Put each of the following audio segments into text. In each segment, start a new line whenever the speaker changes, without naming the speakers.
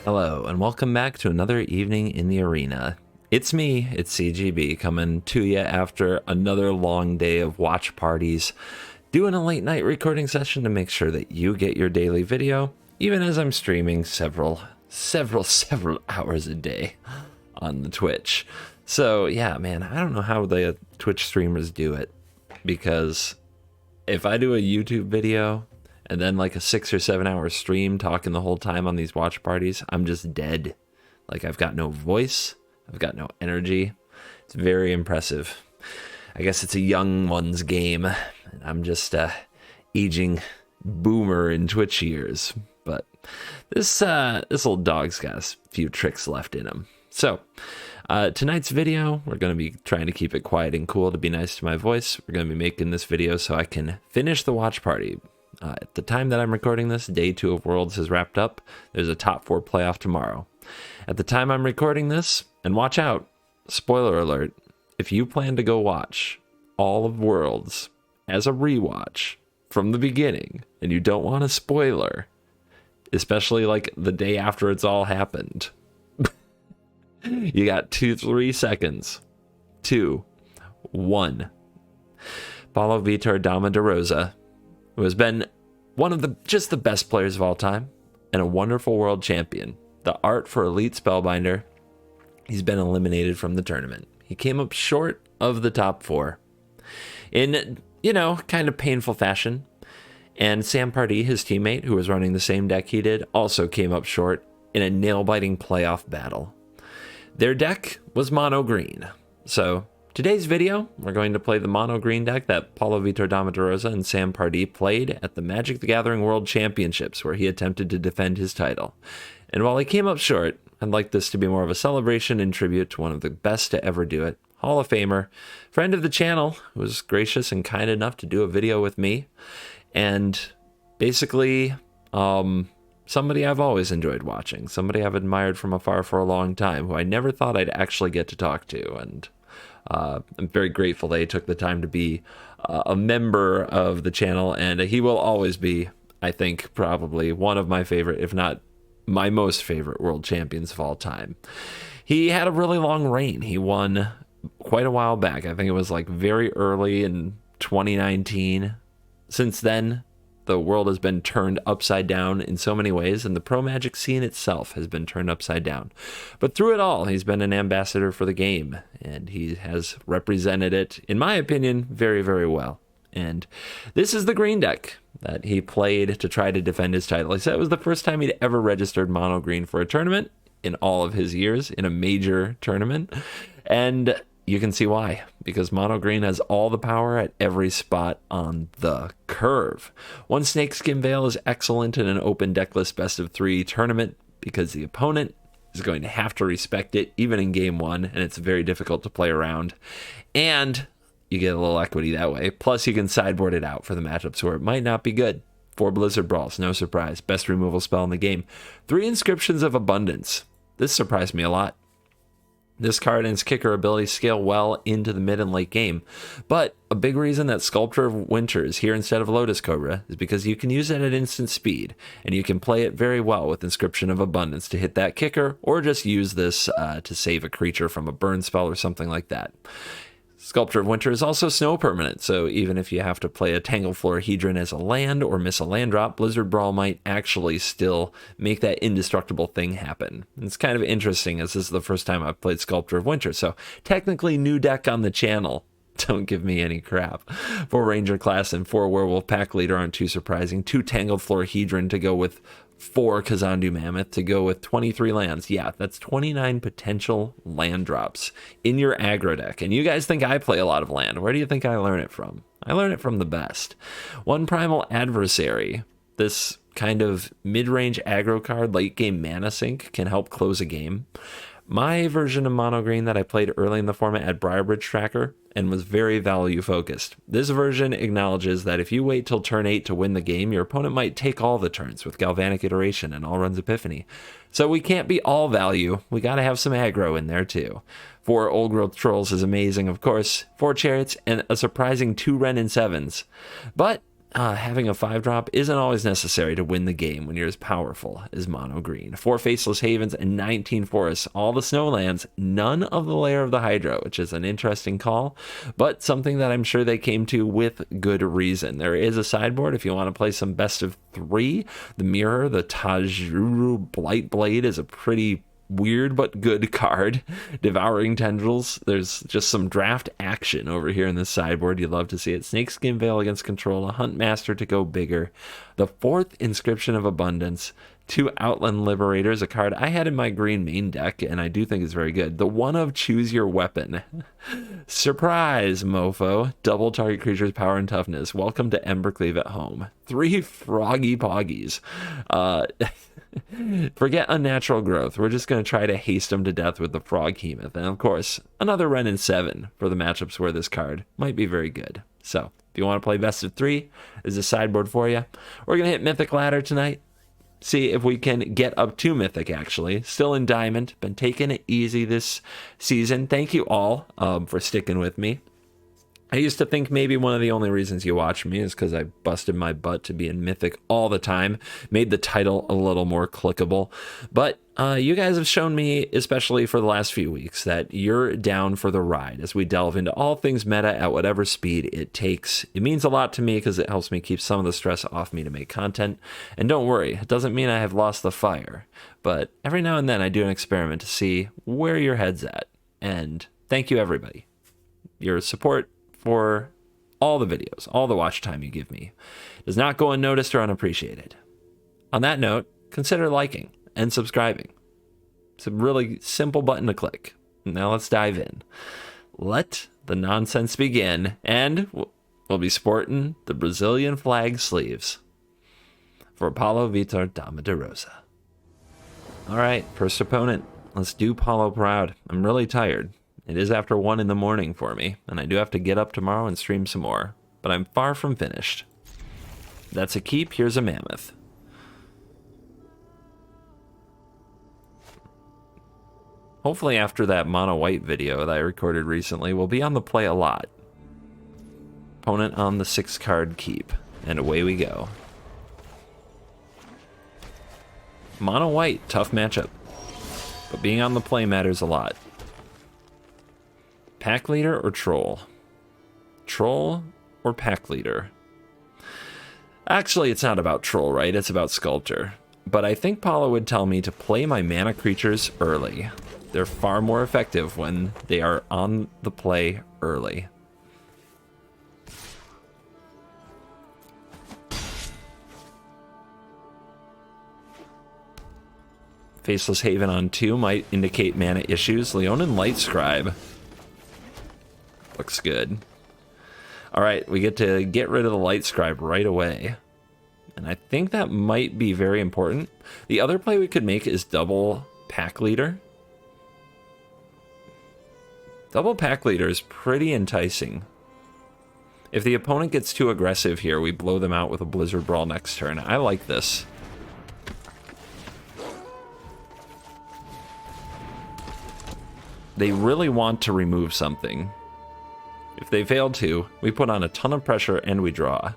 Hello, and welcome back to another evening in the arena. It's me, it's CGB, coming to you after another long day of watch parties, doing a late night recording session to make sure that you get your daily video, even as I'm streaming several hours a day on the Twitch. So yeah, man, I don't know how the Twitch streamers do it, because if I do a YouTube video and then like a 6 or 7 hour stream talking the whole time on these watch parties, I'm just dead. Like, I've got no voice, I've got no energy. It's very impressive. I guess it's a young one's game. I'm just a aging boomer in Twitch years. But this old dog's got a few tricks left in him. So tonight's video, we're going to be trying to keep it quiet and cool to be nice to my voice. We're going to be making this video so I can finish the watch party. At the time that I'm recording this, day 2 of Worlds has wrapped up. There's a top 4 playoff tomorrow. At the time I'm recording this, and watch out, spoiler alert, if you plan to go watch all of Worlds as a rewatch from the beginning, and you don't want a spoiler, especially like the day after it's all happened, you got 3 seconds. 2, 1. Paulo Vitor Dama de Rosa, who has been one of the best players of all time and a wonderful world champion, the art for elite spellbinder, he's been eliminated from the tournament. He came up short of the top 4 in, kind of painful fashion. And Sam Pardee, his teammate, who was running the same deck he did, also came up short in a nail-biting playoff battle. Their deck was mono green. So today's video, we're going to play the mono green deck that Paulo Vitor Dama de Rosa and Sam Pardee played at the Magic the Gathering World Championships, where he attempted to defend his title. And while he came up short, I'd like this to be more of a celebration and tribute to one of the best to ever do it, Hall of Famer, friend of the channel, who was gracious and kind enough to do a video with me, and basically somebody I've always enjoyed watching, somebody I've admired from afar for a long time, who I never thought I'd actually get to talk to. And I'm very grateful that he took the time to be a member of the channel, and he will always be, I think, probably one of my favorite, if not my most favorite world champions of all time. He had a really long reign. He won quite a while back. I think it was like very early in 2019. Since then, the world has been turned upside down in so many ways, and the pro Magic scene itself has been turned upside down. But through it all, he's been an ambassador for the game, and he has represented it, in my opinion, very, very well. And this is the green deck that he played to try to defend his title. He said it was the first time he'd ever registered mono green for a tournament in all of his years, in a major tournament. And you can see why, because mono green has all the power at every spot on the curve. One Snakeskin Veil is excellent in an open decklist best of 3 tournament, because the opponent is going to have to respect it even in game 1, and it's very difficult to play around. And you get a little equity that way. Plus, you can sideboard it out for the matchups where it might not be good. 4 Blizzard Brawls, no surprise. Best removal spell in the game. 3 Inscriptions of Abundance. This surprised me a lot. This card and its kicker ability scale well into the mid and late game. But a big reason that Sculptor of Winter is here instead of Lotus Cobra is because you can use it at instant speed, and you can play it very well with Inscription of Abundance to hit that kicker, or just use this to save a creature from a burn spell or something like that. Sculptor of Winter is also snow permanent, so even if you have to play a Tangleflora Hedron as a land or miss a land drop, Blizzard Brawl might actually still make that indestructible thing happen. And it's kind of interesting, as this is the first time I've played Sculptor of Winter, so technically new deck on the channel. Don't give me any crap. 4 Ranger class and 4 Werewolf Pack Leader aren't too surprising. 2 Tangleflora Hedron to go with 4 Kazandu Mammoth to go with 23 lands. Yeah, that's 29 potential land drops in your aggro deck. And you guys think I play a lot of land. Where do you think I learn it from? I learn it from the best. 1 Primal Adversary. This kind of mid-range aggro card, late game mana sink, can help close a game. My version of mono green that I played early in the format had Briarbridge Tracker and was very value focused. This version acknowledges that if you wait till turn 8 to win the game, your opponent might take all the turns with Galvanic Iteration and All Runs Epiphany. So we can't be all value, we gotta have some aggro in there too. 4 Old Growth Trolls is amazing, of course, 4 Chariots, and a surprising 2 Ren and 7s. But having a 5-drop isn't always necessary to win the game when you're as powerful as Mono Green. 4 Faceless Havens and 19 Forests, all the Snowlands, none of the Lair of the Hydra, which is an interesting call, but something that I'm sure they came to with good reason. There is a sideboard if you want to play some best of 3. The Mirror, the Tajuru Blight Blade is a pretty weird but good card. Devouring Tendrils, there's just some draft action over here in this sideboard. You'd love to see it. Snakeskin Veil against control, a Hunt Master to go bigger, the 4th Inscription of Abundance, 2 Outland Liberators, a card I had in my green main deck and I do think is very good. The one of Choose Your Weapon. Surprise, mofo. Double target creature's power and toughness. Welcome to Embercleave at home. 3 Froggy Poggies. Forget Unnatural Growth. We're just going to try to haste them to death with the Froghemoth. And of course, another Wrenn and 7 for the matchups where this card might be very good. So, if you want to play best of 3, this is a sideboard for you. We're going to hit Mythic Ladder tonight. See if we can get up to Mythic, actually. Still in Diamond. Been taking it easy this season. Thank you all for sticking with me. I used to think maybe one of the only reasons you watch me is because I busted my butt to be in Mythic all the time, made the title a little more clickable. But you guys have shown me, especially for the last few weeks, that you're down for the ride as we delve into all things meta at whatever speed it takes. It means a lot to me because it helps me keep some of the stress off me to make content. And don't worry, it doesn't mean I have lost the fire. But every now and then I do an experiment to see where your head's at. And thank you, everybody. Your support for all the videos, all the watch time you give me does not go unnoticed or unappreciated. On that note, consider liking and subscribing. It's a really simple button to click. Now let's dive in. Let the nonsense begin, and we'll be sporting the Brazilian flag sleeves for Paulo Vitor Dama de Rosa. All right, first opponent. Let's do Paulo proud. I'm really tired. It is after 1 in the morning for me, and I do have to get up tomorrow and stream some more, but I'm far from finished. That's a keep. Here's a Mammoth. Hopefully after that mono white video that I recorded recently, we'll be on the play a lot. Opponent on the 6-card keep, and away we go. Mono white, tough matchup, but being on the play matters a lot. Pack leader or troll? Troll or pack leader? Actually, it's not about troll, right? It's about sculptor. But I think Paulo would tell me to play my mana creatures early. They're far more effective when they are on the play early. Faceless Haven on 2 might indicate mana issues. Leonin Light Scribe. Looks good. All right, we get to get rid of the Light Scribe right away. And I think that might be very important. The other play we could make is double Pack Leader. Double Pack Leader is pretty enticing. If the opponent gets too aggressive here, we blow them out with a Blizzard Brawl next turn. I like this. They really want to remove something. If they fail to, we put on a ton of pressure and we draw.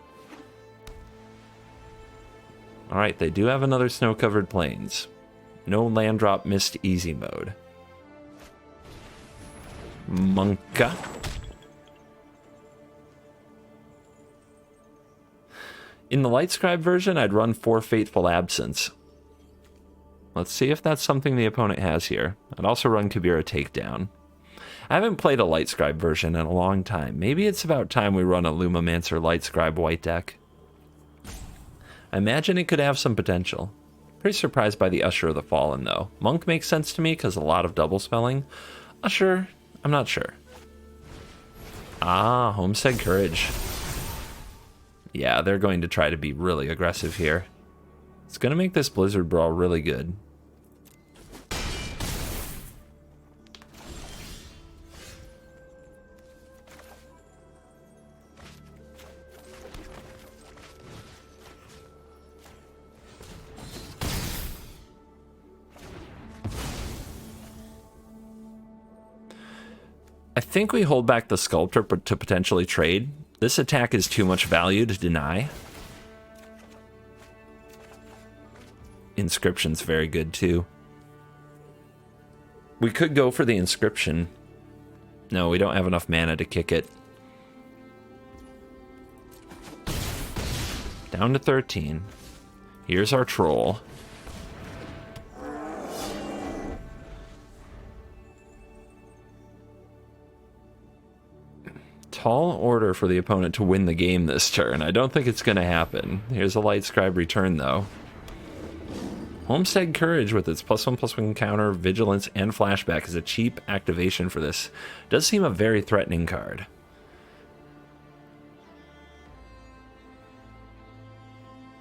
Alright, they do have another snow-covered plains. No land drop missed easy mode. Monka. In the Light Scribe version, I'd run 4 Fateful Absence. Let's see if that's something the opponent has here. I'd also run Kabira Takedown. I haven't played a Light Scribe version in a long time. Maybe it's about time we run a Lumamancer Light Scribe white deck. I imagine it could have some potential. Pretty surprised by the Usher of the Fallen, though. Monk makes sense to me because a lot of double spelling. Usher, I'm not sure. Ah, Homestead Courage. Yeah, they're going to try to be really aggressive here. It's going to make this Blizzard Brawl really good. I think we hold back the Sculptor to potentially trade. This attack is too much value to deny. Inscription's very good too. We could go for the Inscription. No, we don't have enough mana to kick it. Down to 13. Here's our troll. Tall order for the opponent to win the game this turn. I don't think it's going to happen. Here's a Light Scribe return, though. Homestead Courage with its +1/+1 counter, vigilance, and flashback is a cheap activation for this. Does seem a very threatening card.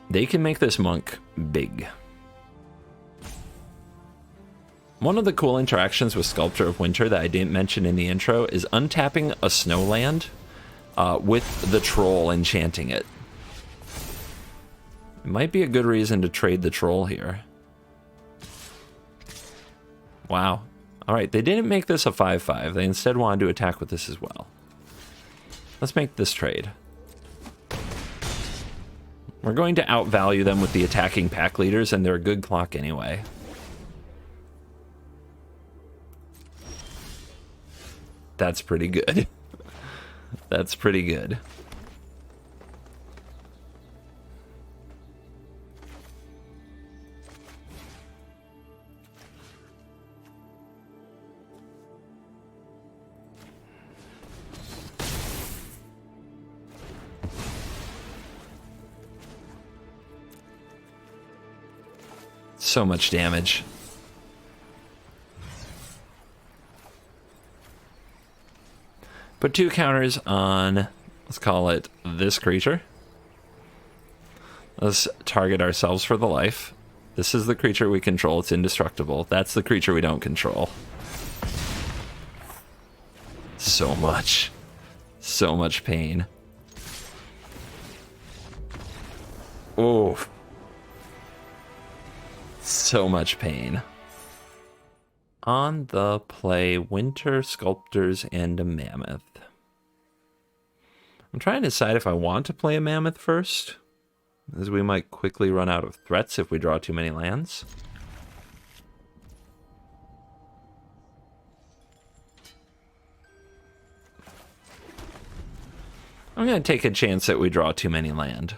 They can make this monk big. One of the cool interactions with Sculptor of Winter that I didn't mention in the intro is untapping a snowland with the troll enchanting it. It might be a good reason to trade the troll here. Wow. Alright, they didn't make this a 5/5. They instead wanted to attack with this as well. Let's make this trade. We're going to outvalue them with the attacking pack leaders, and they're a good clock anyway. That's pretty good. That's pretty good. So much damage. Put 2 counters on, let's call it this creature. Let's target ourselves for the life. This is the creature we control. It's indestructible. That's the creature we don't control. So much. So much pain. Oh. So much pain. On the play, Winter, Sculptors, and a Mammoth. I'm trying to decide if I want to play a Mammoth first, as we might quickly run out of threats if we draw too many lands. I'm going to take a chance that we draw too many land.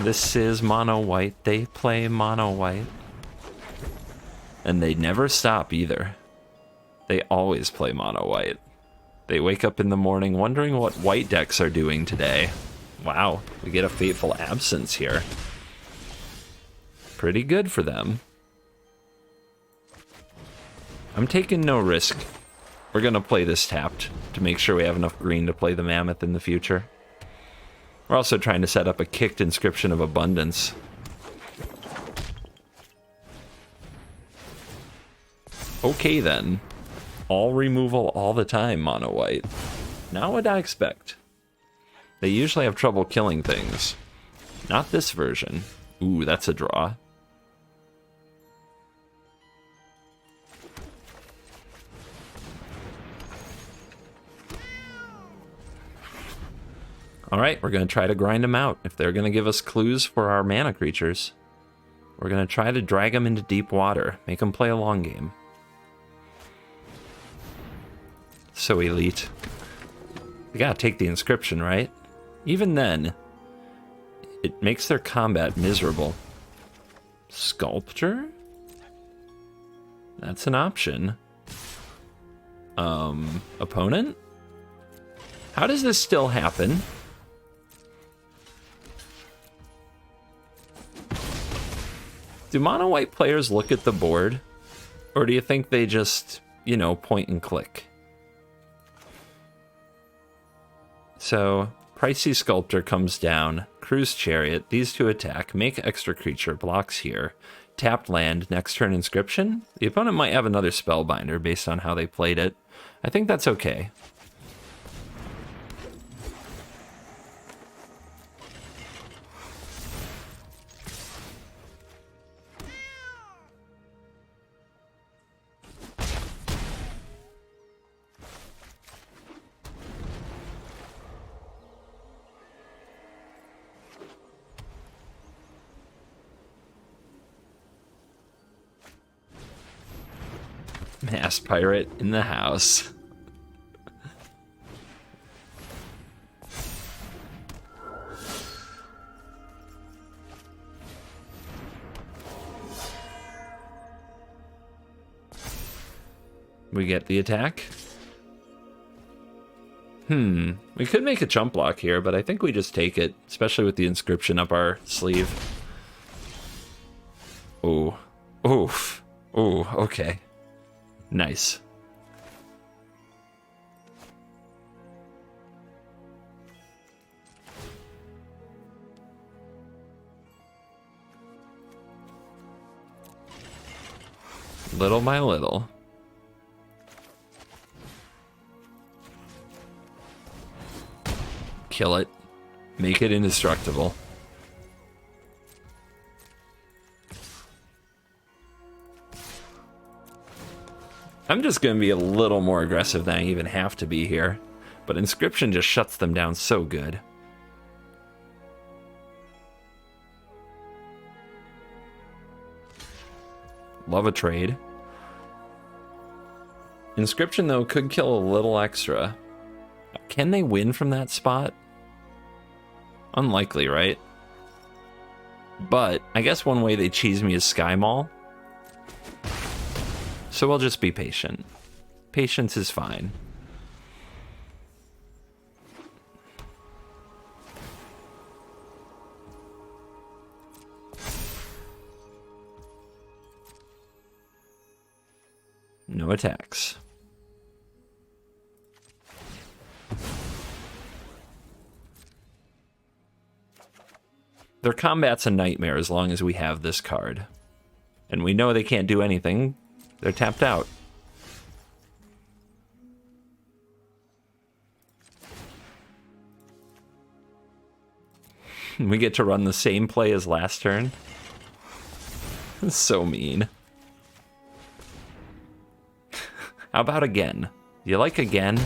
This is mono white. They play mono white. And they never stop either. They always play mono white. They wake up in the morning wondering what white decks are doing today. Wow, we get a Fateful Absence here. Pretty good for them. I'm taking no risk. We're going to play this tapped to make sure we have enough green to play the Mammoth in the future. We're also trying to set up a kicked Inscription of Abundance. Okay then. All removal all the time, mono white. Not what I expect. They usually have trouble killing things. Not this version. Ooh, that's a draw. Alright, we're going to try to grind them out. If they're going to give us clues for our mana creatures, we're going to try to drag them into deep water. Make them play a long game. So elite. We gotta take the Inscription, right? Even then, it makes their combat miserable. Sculptor? That's an option. Opponent? How does this still happen? Do mono white players look at the board? Or do you think they just, you know, point and click? So, Pricey Sculptor comes down, Cruise Chariot, these two attack, make extra creature, blocks here, tapped land, next turn Inscription. The opponent might have another Spellbinder based on how they played it. I think that's okay. Pirate in the house. We get the attack. We could make a chump block here, but I think we just take it, especially with the inscription up our sleeve. Ooh. Oof. Ooh, okay. Nice. Little by little. Kill it. Make it indestructible. I'm just going to be a little more aggressive than I even have to be here. But Inscription just shuts them down so good. Love a trade. Inscription, though, could kill a little extra. Can they win from that spot? Unlikely, right? But I guess one way they cheese me is Sky Mall. So we'll just be patient. Patience is fine. No attacks. Their combat's a nightmare as long as we have this card. And we know they can't do anything. They're tapped out. We get to run the same play as last turn. That's so mean. How about again? You like again?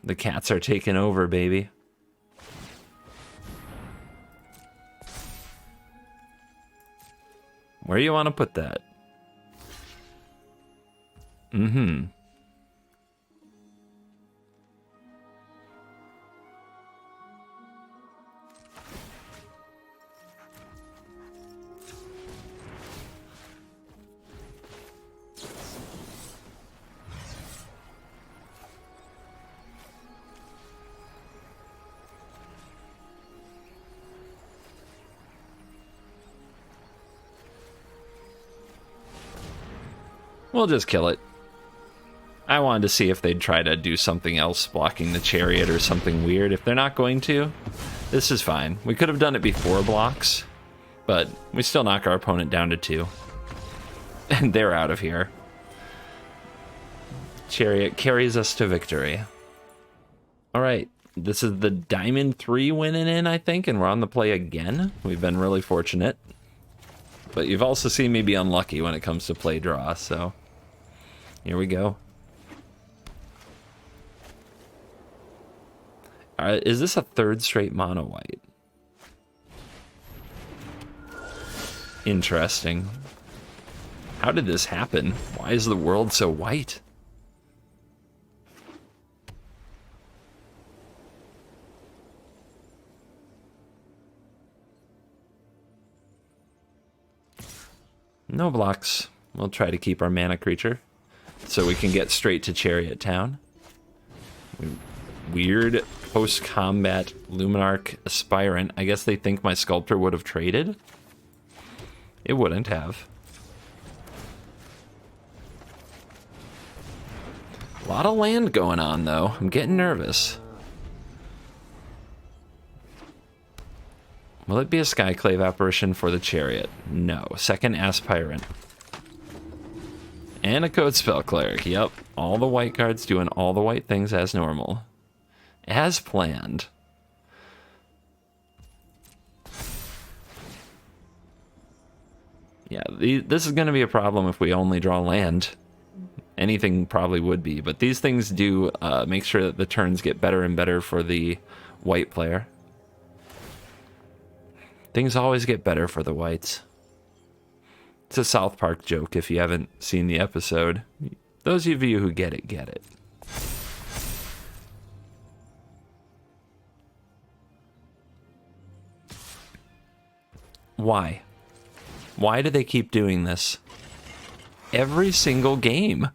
The cats are taking over, baby. Where do you want to put that? We'll just kill it. I wanted to see if they'd try to do something else, blocking the chariot or something weird. If they're not going to, this is fine. We could have done it before blocks, but we still knock our opponent down to 2. And they're out of here. Chariot carries us to victory. All right, this is the Diamond 3 winning in, I think, and we're on the play again. We've been really fortunate. But you've also seen me be unlucky when it comes to play draw, so here we go. All right, is this a 3rd straight mono white? Interesting. How did this happen? Why is the world so white? No blocks. We'll try to keep our mana creature so we can get straight to Chariot Town. Weird post-combat Luminarch Aspirant. I guess they think my Sculptor would have traded? It wouldn't have. A lot of land going on, though. I'm getting nervous. Will it be a Skyclave Apparition for the Chariot? No. Second Aspirant. And a Code Spell Cleric. Yep. All the white cards doing all the white things as normal. As planned. Yeah, this is going to be a problem if we only draw land. anything probably would be, but these things do make sure that the turns get better and better for the white player. Things always get better for the whites. It's a South Park joke if you haven't seen the episode. Those of you who get it, get it. Why? Why do they keep doing this? Every single game.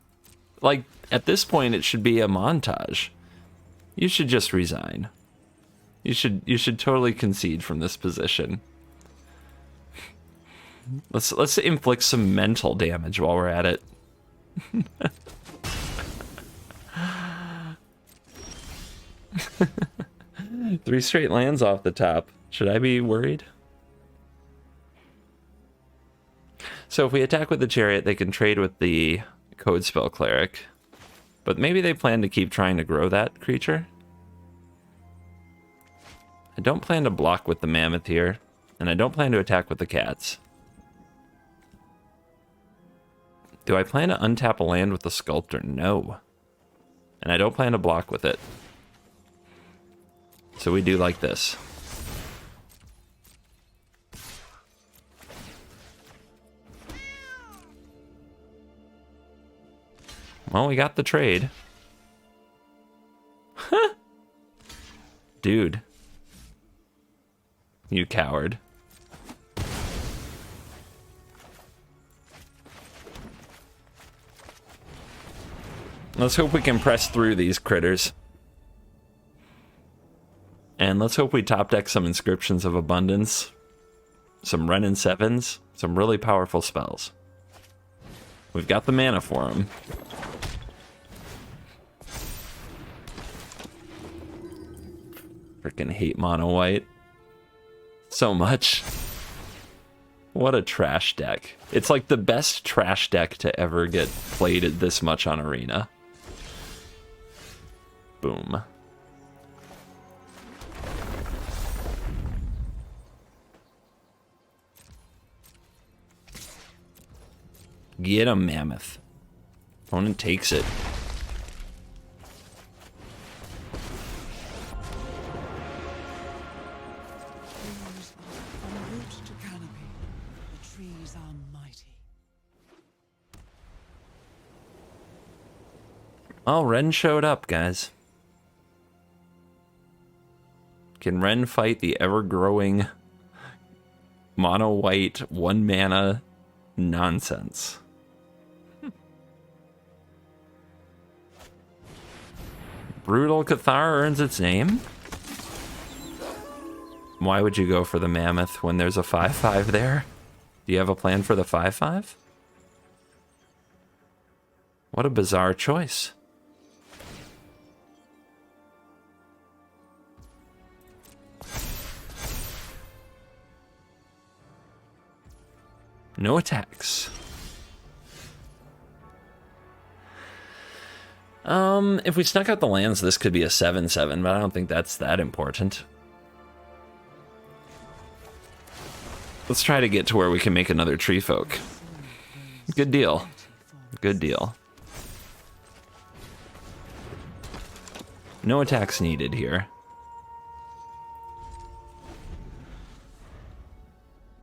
Like, at this point, it should be a montage. You should just resign. You should totally concede from this position. Let's inflict some mental damage while we're at it. 3 straight lands off the top. Should I be worried? So if we attack with the Chariot, they can trade with the Code Spell Cleric. But maybe they plan to keep trying to grow that creature. I don't plan to block with the Mammoth here, and I don't plan to attack with the Cats. Do I plan to untap a land with the Sculptor? No. And I don't plan to block with it. So we do like this. Well, we got the trade. Dude. You coward. Let's hope we can press through these critters. And let's hope we top deck some Inscriptions of Abundance. Some Wrenn and Sevens. Some really powerful spells. We've got the mana for them. Freaking hate mono white so much. What a trash deck. It's like the best trash deck to ever get played this much on Arena. Boom. Get a Mammoth. Opponent takes it. Oh, Wrenn showed up, guys. Can Wrenn fight the ever-growing mono-white, 1-mana nonsense? Brutal Cathar earns its name? Why would you go for the Mammoth when there's a 5/5 there? Do you have a plan for the 5/5? What a bizarre choice. No attacks. If we snuck out the lands, this could be a 7/7, but I don't think that's that important. Let's try to get to where we can make another Tree Folk. Good deal. Good deal. No attacks needed here.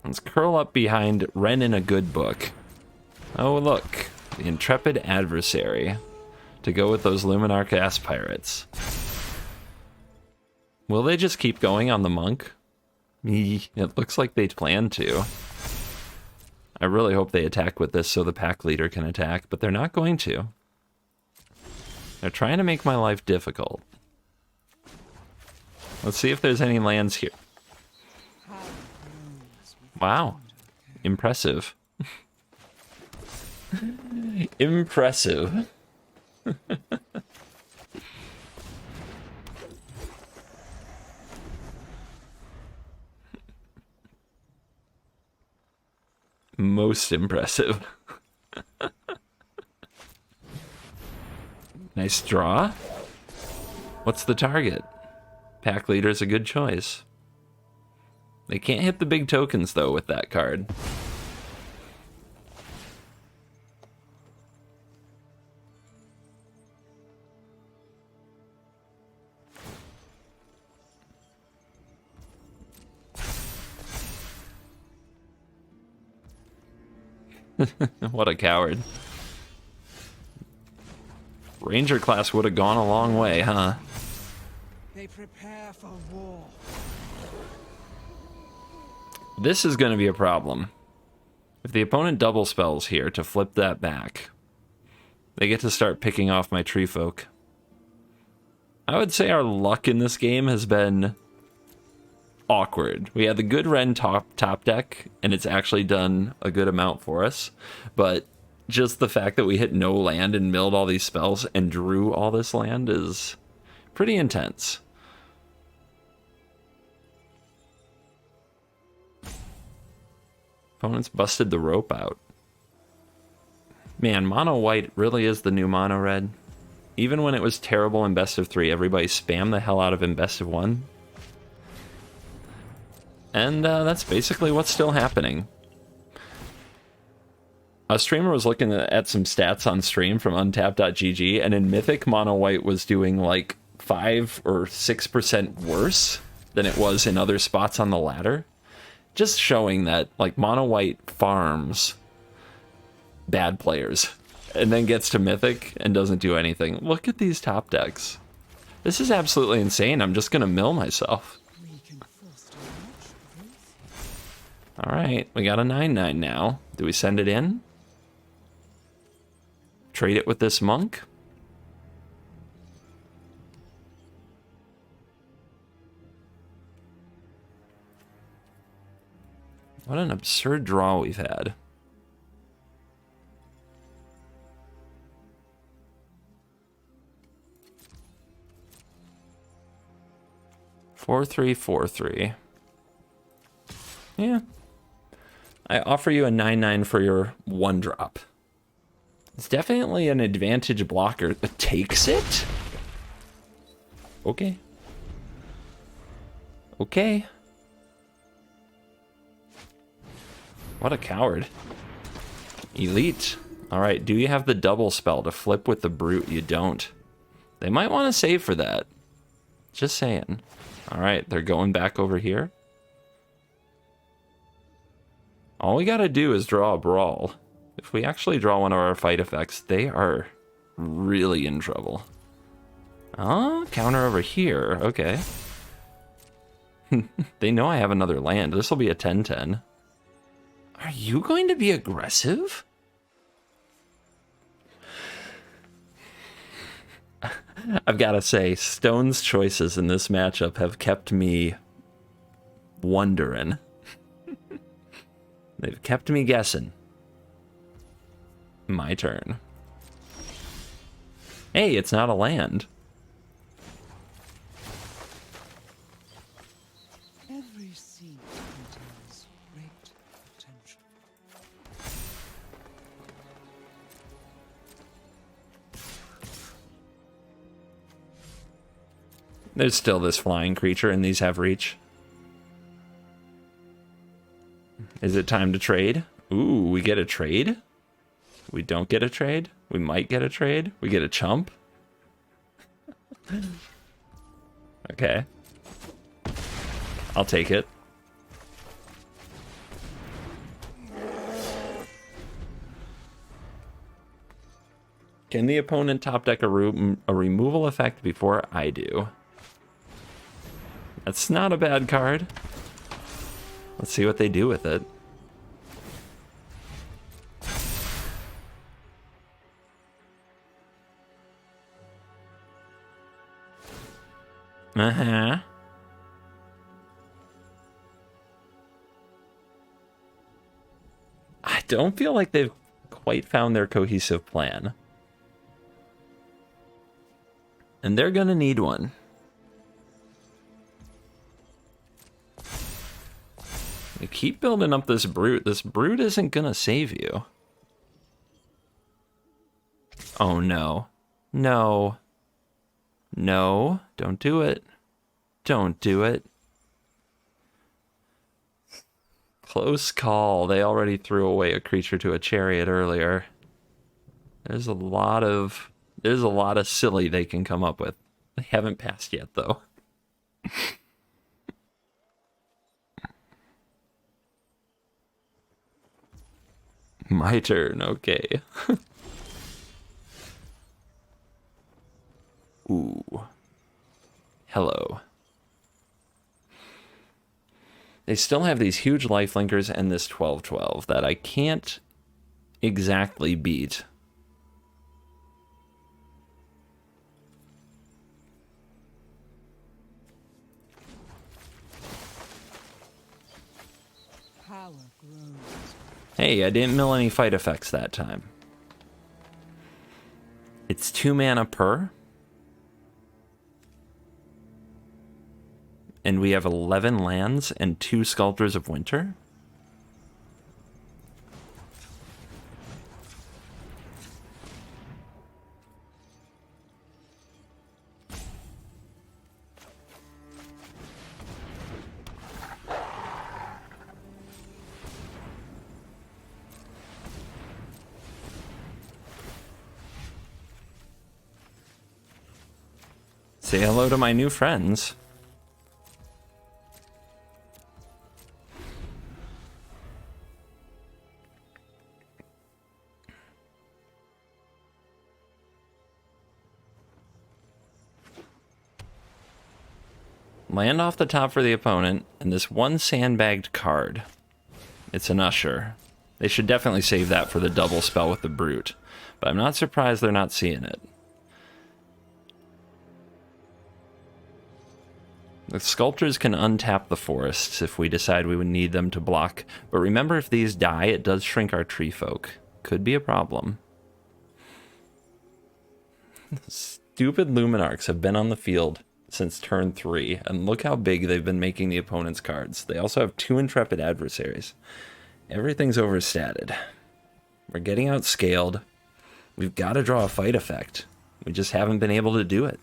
Let's curl up behind Wrenn in a good book. Oh, look. The Intrepid Adversary. To go with those Luminarch ass pirates. Will they just keep going on the monk? It looks like they plan to. I really hope they attack with this so the pack leader can attack, but they're not going to. They're trying to make my life difficult. Let's see if there's any lands here. Wow. Impressive. Impressive. Most impressive. Nice draw. What's the target? Pack leader's a good choice. They can't hit the big tokens, though, with that card. What a coward. Ranger class would have gone a long way, huh?
They prepare for war.
This is going to be a problem. If the opponent double spells here to flip that back, they get to start picking off my tree folk. I would say our luck in this game has been awkward. We had the good Ren top deck, and it's actually done a good amount for us. But just the fact that we hit no land and milled all these spells and drew all this land is pretty intense. Opponents busted the rope out. Man, mono white really is the new mono red. Even when it was terrible in best of 3, everybody spammed the hell out of in best of 1. And that's basically what's still happening. A streamer was looking at some stats on stream from untapped.gg, and in Mythic, mono white was doing like 5 or 6% worse than it was in other spots on the ladder. Just showing that like mono white farms bad players and then gets to Mythic and doesn't do anything. Look at these top decks. This is absolutely insane. I'm just gonna mill myself. All right, we got a 9/9 now. Do we send it in? Trade it with this monk? What an absurd draw we've had. Four, 3, 4, 3. Yeah. I offer you a 9/9 for your 1-drop. It's definitely an advantage blocker. It takes it? Okay. Okay. What a coward. Elite. Alright, do you have the double spell to flip with the brute? You don't. They might want to save for that. Just saying. Alright, they're going back over here. All we gotta do is draw a brawl. If we actually draw one of our fight effects, they are really in trouble. Oh, counter over here. Okay. They know I have another land. This will be a 10/10. Are you going to be aggressive? I've got to say, Stone's choices in this matchup have kept me wondering. They've kept me guessing. My turn. Hey, it's not a land.
Every seed contains great potential.
There's still this flying creature, and these have reach. Is it time to trade? Ooh, we get a trade? We don't get a trade? We might get a trade? We get a chump? Okay. I'll take it. Can the opponent top deck a removal effect before I do? That's not a bad card. Let's see what they do with it. Uh-huh. I don't feel like they've quite found their cohesive plan. And they're gonna need one. You keep building up this brute. This brute isn't gonna save you. Oh no. No. No. Don't do it. Don't do it. Close call. They already threw away a creature to a chariot earlier. There's a lot of silly they can come up with. They haven't passed yet though. My turn, okay. Ooh. Hello. They still have these huge lifelinkers and this 12/12 that I can't exactly beat.
Power grows.
Hey, I didn't mill any fight effects that time. It's 2 mana per. And we have 11 lands and 2 Sculptors of Winter. Say hello to my new friends. Land off the top for the opponent, and this one sandbagged card. It's an Usher. They should definitely save that for the double spell with the Brute, but I'm not surprised they're not seeing it. The Sculptors can untap the forests if we decide we would need them to block, but remember, if these die, it does shrink our tree folk. Could be a problem. Stupid Luminarchs have been on the field since turn 3, and look how big they've been making the opponent's cards. They also have 2 Intrepid Adversaries. Everything's overstated. We're getting outscaled. We've got to draw a fight effect. We just haven't been able to do it.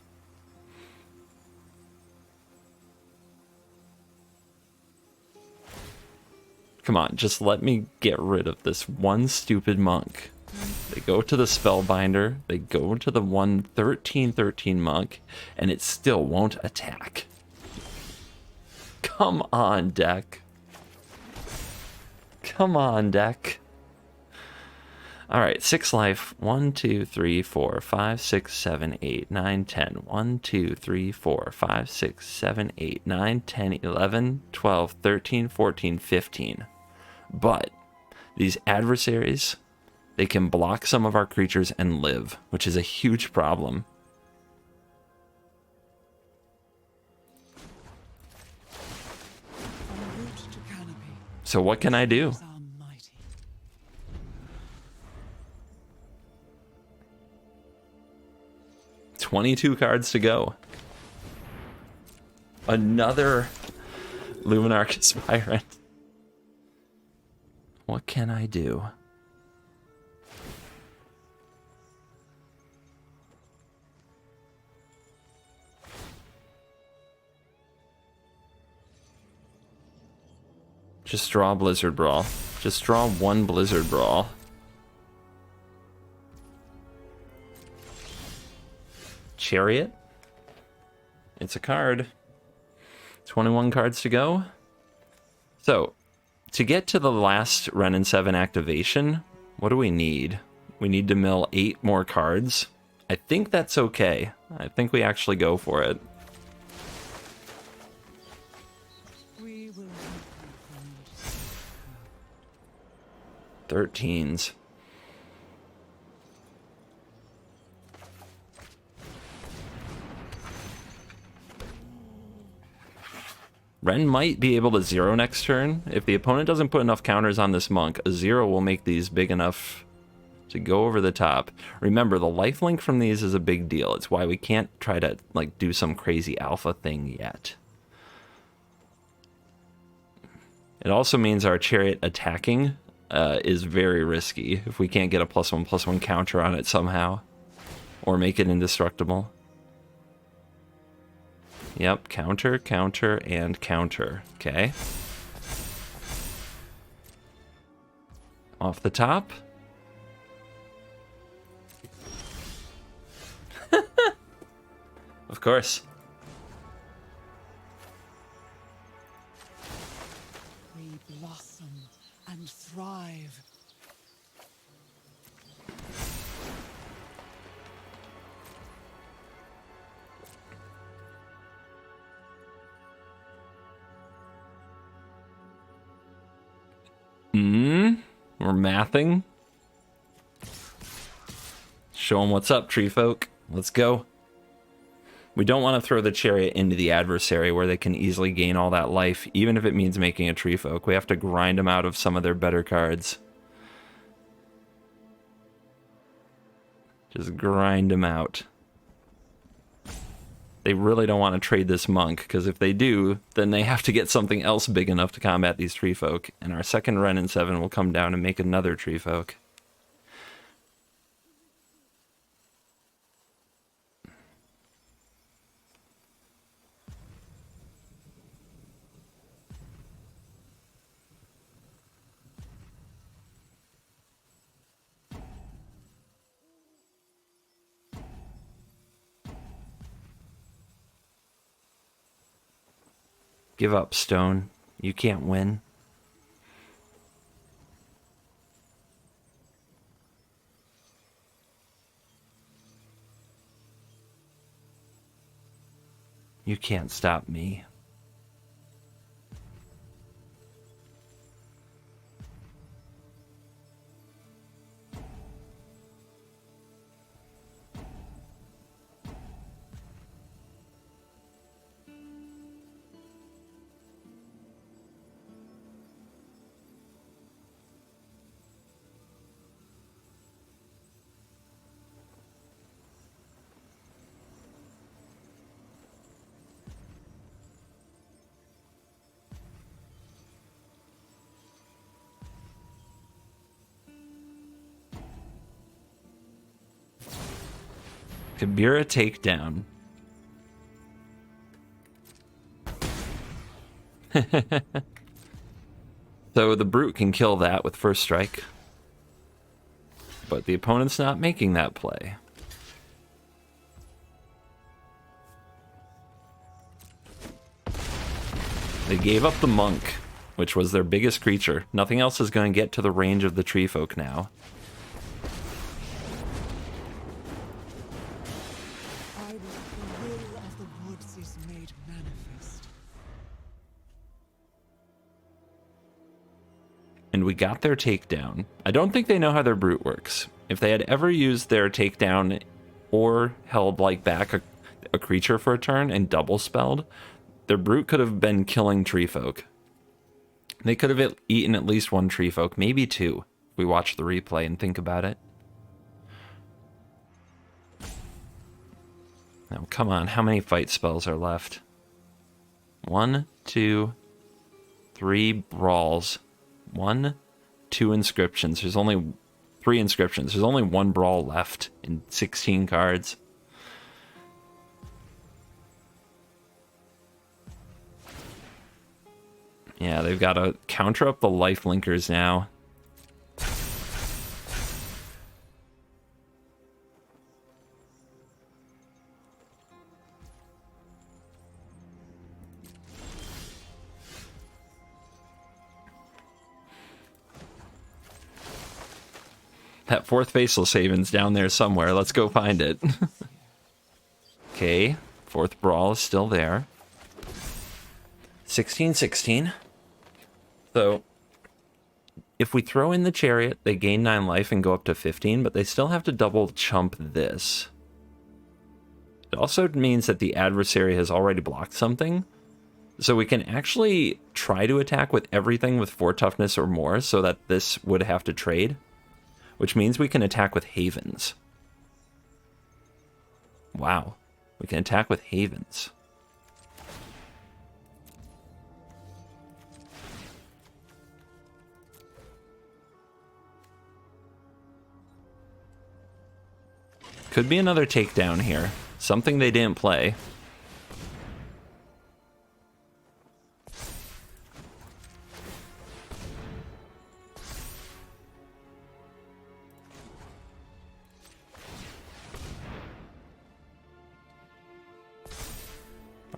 Come on, just let me get rid of this one stupid monk. They go to the Spellbinder, they go to the 1/13/13 monk, and it still won't attack. Come on, deck. Come on, deck. Alright, 6 life. 1, 2, 3, 4, 5, 6, 7, 8, 9, 10. 1, 2, 3, 4, 5, 6, 7, 8, 9, 10, 11, 12, 13, 14, 15. But these adversaries, they can block some of our creatures and live, which is a huge problem.
En route to Canopy.
So what can I do?
Is our mighty.
22 cards to go. Another Luminarch Aspirant. What can I do? Just draw Blizzard Brawl. Just draw one Blizzard Brawl. Chariot. It's a card. 21 cards to go. So, to get to the last Ren and 7 activation, what do we need? We need to mill 8 more cards. I think that's okay. I think we actually go for it.
We will help you find
13s. Ren might be able to 0 next turn. If the opponent doesn't put enough counters on this monk, a 0 will make these big enough to go over the top. Remember, the lifelink from these is a big deal. It's why we can't try to like do some crazy alpha thing yet. It also means our chariot attacking is very risky if we can't get a +1/+1 counter on it somehow, or make it indestructible. Yep, counter, counter, and counter. Okay. Off the top. Of course.
we blossom and thrive.
We're mathing. Show them what's up, tree folk. Let's go. We don't want to throw the chariot into the adversary where they can easily gain all that life, even if it means making a tree folk. We have to grind them out of some of their better cards. Just grind them out. They really don't want to trade this monk, because if they do, then they have to get something else big enough to combat these tree folk, and our second Ren in 7 will come down and make another tree folk. Give up, Stone. You can't win. You can't stop me. Kabira takedown. So the brute can kill that with first strike. But the opponent's not making that play. They gave up the monk, which was their biggest creature. Nothing else is going to get to the range of the tree folk now. And we got their takedown. I don't think they know how their brute works. If they had ever used their takedown or held like back a creature for a turn and double spelled, their brute could have been killing tree folk. They could have eaten at least one tree folk, maybe two, if we watch the replay and think about it. Now, come on, how many fight spells are left? 1, 2, 3 brawls. 1, 2 inscriptions. There's only 3 inscriptions. There's only 1 brawl left in 16 cards. Yeah, they've got to counter up the life linkers now. That fourth Faceless Haven's down there somewhere. Let's go find it. Okay, fourth Brawl is still there. 16-16. So, if we throw in the Chariot, they gain 9 life and go up to 15, but they still have to double chump this. It also means that the adversary has already blocked something. So we can actually try to attack with everything with 4 toughness or more so that this would have to trade. Which means we can attack with Havens. Wow. We can attack with Havens. Could be another takedown here. Something they didn't play.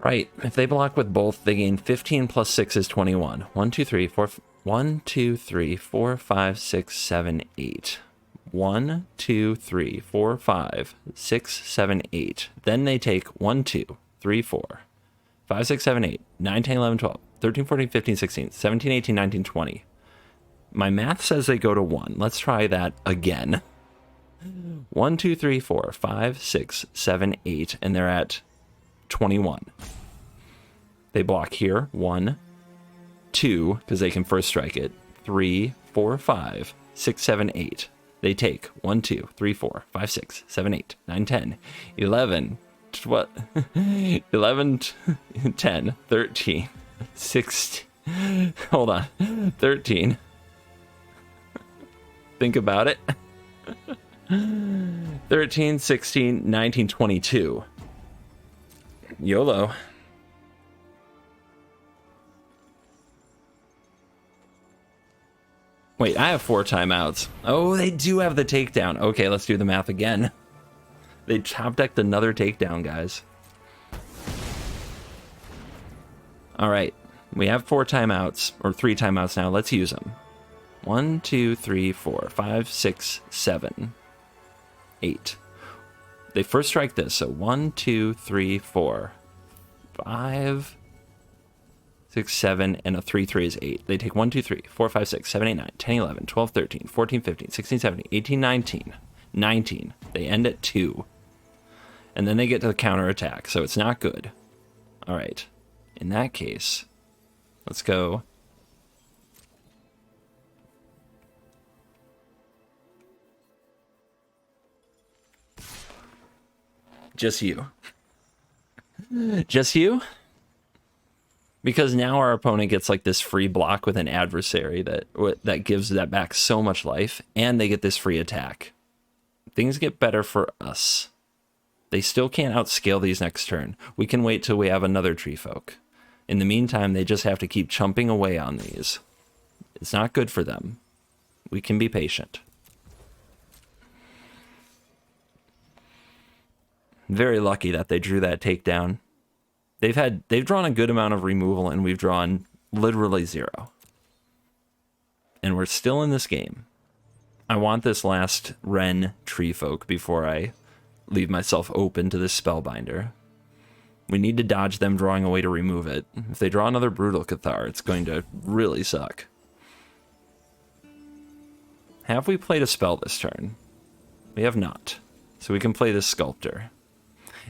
Right, if they block with both, they gain 15 plus 6 is 21. 1, 2, 3, 4, 1, 2, 3, 4, 5, 6, 7, 8. 1, 2, 3, 4, 5, 6, 7, 8. Then they take 1, 2, 3, 4, 5, 6, 7, 8, 9, 10, 11, 12, 13, 14, 15, 16, 17, 18, 19, 20. My math says they go to 1. Let's try that again. 1, 2, 3, 4, 5, 6, 7, 8, and they're at 21. They block here. 1, 2, because they can first strike it. 3, 4, 5, 6, 7, 8. They take 1, 2, 3, 4, 5, 6, 7, 8, 9, 10, 11, 12, 11, 10, 13, 16. Hold on. 13. Think about it. 13, 16, 19, 22. YOLO. Wait, I have 4 timeouts. Oh, they do have the takedown. Okay, let's do the math again. They top decked another takedown, guys. All right, we have 4 timeouts, or 3 timeouts now. Let's use them. 1, 2, 3, 4, 5, 6, 7, 8. They first strike this, so 1, 2, 3, 4, 5, 6, 7, and a 3, 3 is 8. They take 1, 2, 3, 4, 5, 6, 7, 8, 9, 10, 11, 12, 13, 14, 15, 16, 17, 18, 19, 19. They end at 2. And then they get to the counterattack, so it's not good. All right. In that case, let's go. Just you. Just you? Because now our opponent gets like this free block with an adversary that gives that back so much life, and they get this free attack. Things get better for us. They still can't outscale these next turn. We can wait till we have another tree folk. In the meantime, they just have to keep chumping away on these. It's not good for them. We can be patient. Very lucky that they drew that takedown. They've drawn a good amount of removal, and we've drawn literally 0. And we're still in this game. I want this last Ren tree folk before I leave myself open to this Spellbinder. We need to dodge them drawing a way to remove it. If they draw another Brutal Cathar, it's going to really suck. Have we played a spell this turn? We have not. So we can play this Sculptor.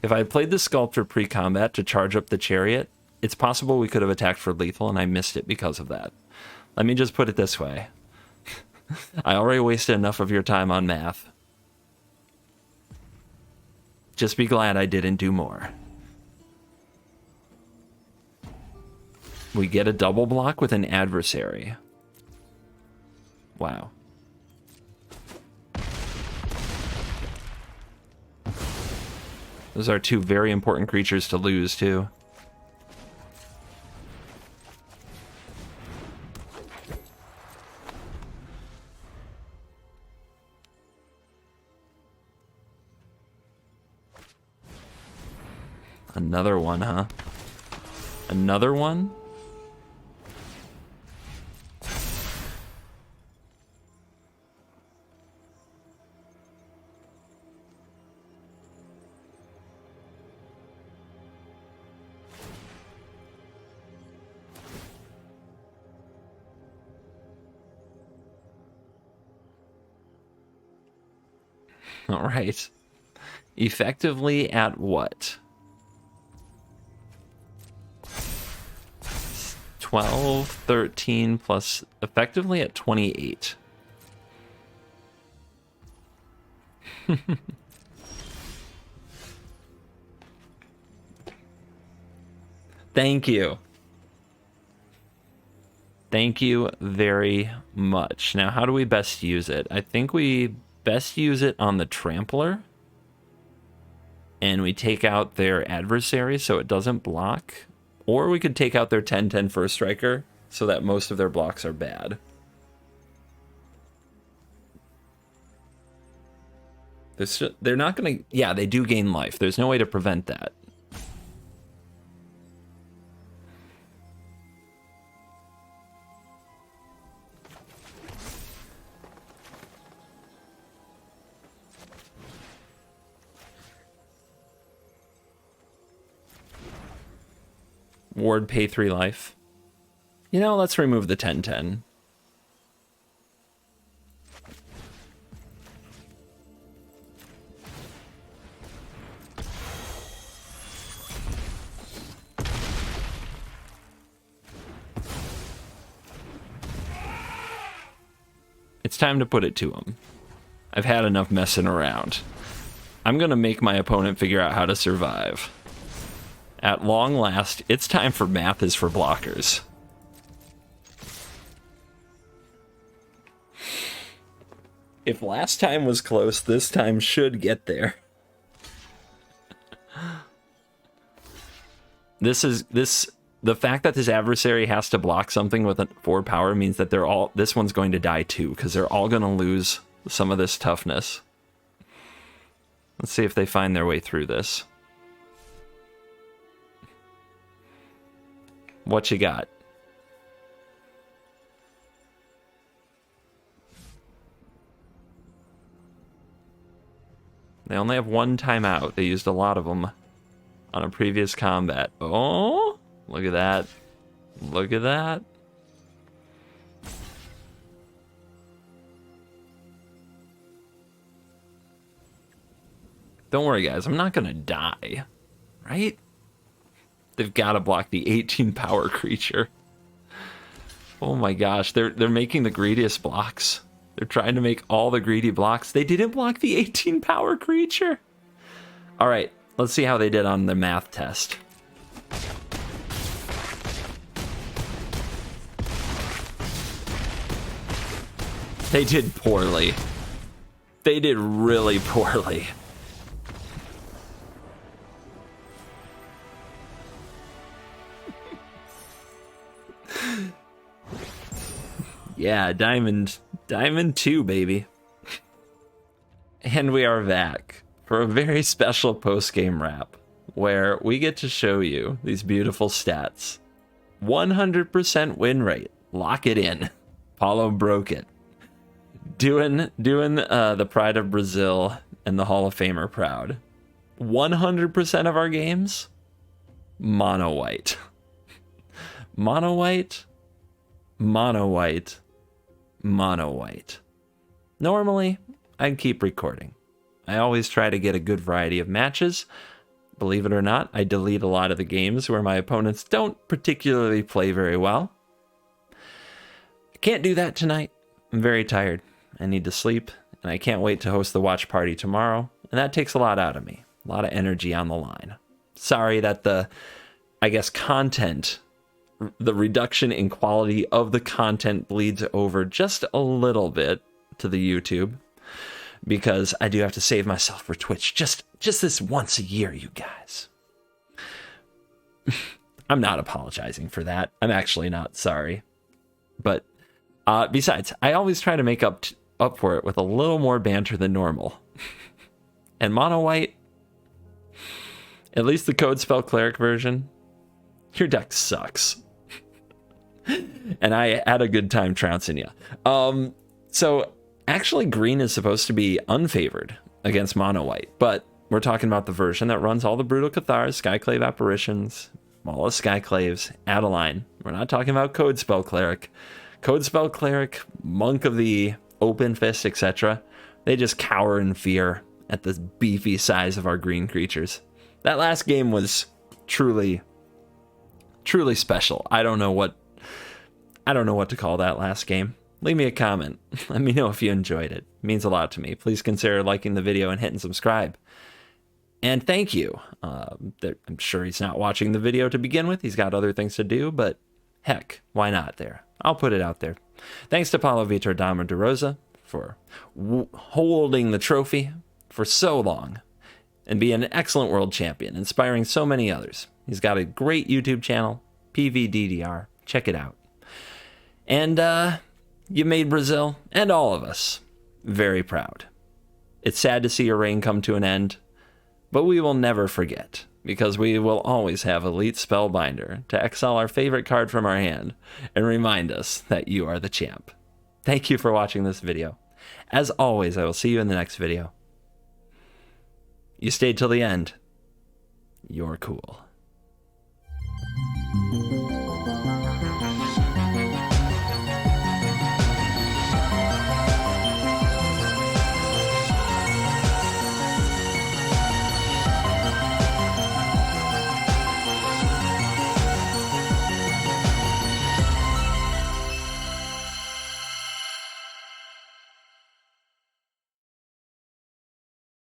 If I had played the Sculptor pre-combat to charge up the Chariot, it's possible we could have attacked for lethal, and I missed it because of that. Let me just put it this way. I already wasted enough of your time on math. Just be glad I didn't do more. We get a double block with an adversary. Wow. Those are 2 very important creatures to lose, too. Another one, huh? Another one? All right. Effectively at what? 12, 13 plus effectively at 28. Thank you. Thank you very much. Now, how do we best use it? I think we best use it on the Trampler. And we take out their adversary so it doesn't block. Or we could take out their 10/10 first striker so that most of their blocks are bad. They're not going to... Yeah, they do gain life. There's no way to prevent that. Ward, pay 3 life. You know, let's remove the 10/10. It's time to put it to him. I've had enough messing around. I'm going to make my opponent figure out how to survive. At long last, it's time for math is for blockers. If last time was close, this time should get there. The fact that this adversary has to block something with a 4 power means that this one's going to die too, because they're all going to lose some of this toughness. Let's see if they find their way through this. What you got? They only have 1 timeout. They used a lot of them on a previous combat. Oh, look at that. Look at that. Don't worry, guys. I'm not going to die. Right? They've got to block the 18 power creature. Oh my gosh. They're making the greediest blocks. They're trying to make all the greedy blocks. They didn't block the 18 power creature. All right, let's see how they did on the math test. They did poorly. They did really poorly. Yeah, Diamond 2, baby. And we are back for a very special post-game wrap where we get to show you these beautiful stats. 100% win rate. Lock it in. Paulo broke it. Doing the pride of Brazil and the Hall of Famer proud. 100% of our games, mono white. Mono white, mono white, mono white. Normally, I'd keep recording. I always try to get a good variety of matches. Believe it or not, I delete a lot of the games where my opponents don't particularly play very well. I can't do that tonight. I'm very tired. I need to sleep, and I can't wait to host the watch party tomorrow, and that takes a lot out of me. A lot of energy on the line. Sorry that the content, the reduction in quality of the content bleeds over just a little bit to the YouTube, because I do have to save myself for Twitch just this once a year, you guys. I'm not apologizing for that. I'm actually not sorry. But besides, I always try to make up for it with a little more banter than normal. And mono white, at least the Code Spell Cleric version, your deck sucks. And I had a good time trouncing you. So actually green is supposed to be unfavored against mono white, but we're talking about the version that runs all the Brutal Cathars, Skyclave Apparitions, Maulus Skyclaves, Adeline. We're not talking about Code Spell Cleric. Code Spell Cleric, Monk of the Open Fist, etc. They just cower in fear at the beefy size of our green creatures. That last game was truly special. I don't know what to call that last game. Leave me a comment. Let me know if you enjoyed it. It means a lot to me. Please consider liking the video and hitting subscribe. And thank you. I'm sure he's not watching the video to begin with. He's got other things to do, but heck, why not there? I'll put it out there. Thanks to Paulo Vitor Dama de Rosa for holding the trophy for so long and being an excellent world champion, inspiring so many others. He's got a great YouTube channel, PVDDR. Check it out. And you made Brazil and all of us very proud. It's sad to see your reign come to an end, but we will never forget, because we will always have Elite Spellbinder to exile our favorite card from our hand and remind us that you are the champ. Thank you for watching this video. As always, I will see you in the next video. You stayed till the end. You're cool.